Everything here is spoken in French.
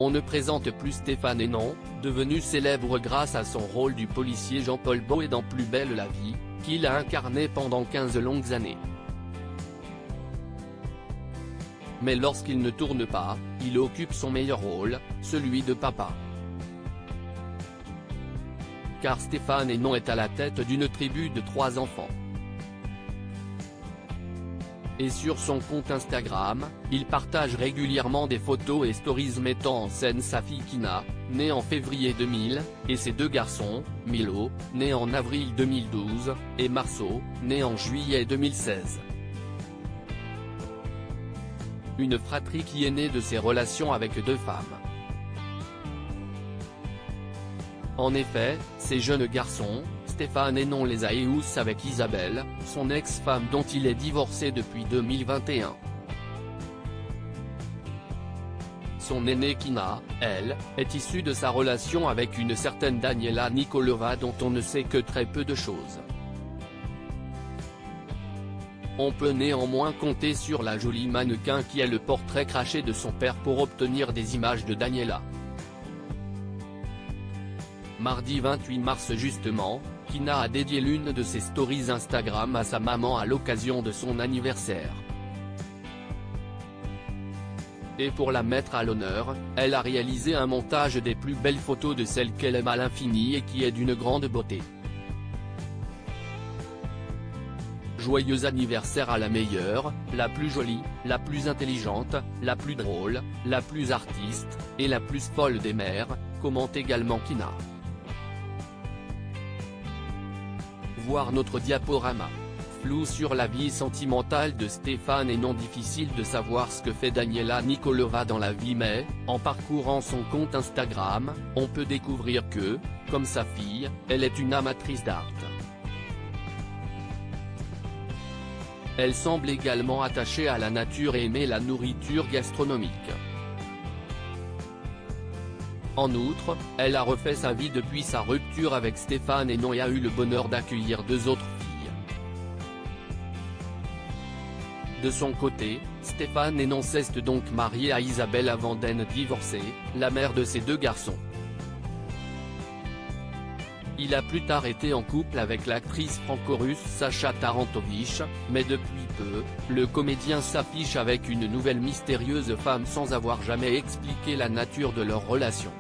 On ne présente plus Stéphane Hénon, devenu célèbre grâce à son rôle du policier Jean-Paul Boët dans Plus belle la vie, qu'il a incarné pendant 15 longues années. Mais lorsqu'il ne tourne pas, il occupe son meilleur rôle, celui de papa. Car Stéphane Hénon est à la tête d'une tribu de 3 enfants. Et sur son compte Instagram, il partage régulièrement des photos et stories mettant en scène sa fille Kina, née en février 2000, et ses 2 garçons, Milo, né en avril 2012, et Marceau, né en juillet 2016. Une fratrie qui est née de ses relations avec 2 femmes. En effet, ces jeunes garçons, Stéphane Hénon les a eus avec Isabelle, son ex-femme dont il est divorcé depuis 2021. Son aînée Kina, elle, est issue de sa relation avec une certaine Daniela Nikolova dont on ne sait que très peu de choses. On peut néanmoins compter sur la jolie mannequin qui est le portrait craché de son père pour obtenir des images de Daniela. Mardi 28 mars justement, Kina a dédié l'une de ses stories Instagram à sa maman à l'occasion de son anniversaire. Et pour la mettre à l'honneur, elle a réalisé un montage des plus belles photos de celle qu'elle aime à l'infini et qui est d'une grande beauté. Joyeux anniversaire à la meilleure, la plus jolie, la plus intelligente, la plus drôle, la plus artiste, et la plus folle des mères, commente également Kina. Voir notre diaporama. Flou sur la vie sentimentale de Stéphane et non difficile de savoir ce que fait Daniela Nikolova dans la vie mais, en parcourant son compte Instagram, on peut découvrir que, comme sa fille, elle est une amatrice d'art. Elle semble également attachée à la nature et aimer la nourriture gastronomique. En outre, elle a refait sa vie depuis sa rupture avec Stéphane Hénon et a eu le bonheur d'accueillir 2 autres filles. De son côté, Stéphane Hénon s'est donc marié à Isabelle avant d'être divorcé, la mère de ses 2 garçons. Il a plus tard été en couple avec l'actrice franco-russe Sacha Tarantovich, mais depuis peu, le comédien s'affiche avec une nouvelle mystérieuse femme sans avoir jamais expliqué la nature de leur relation.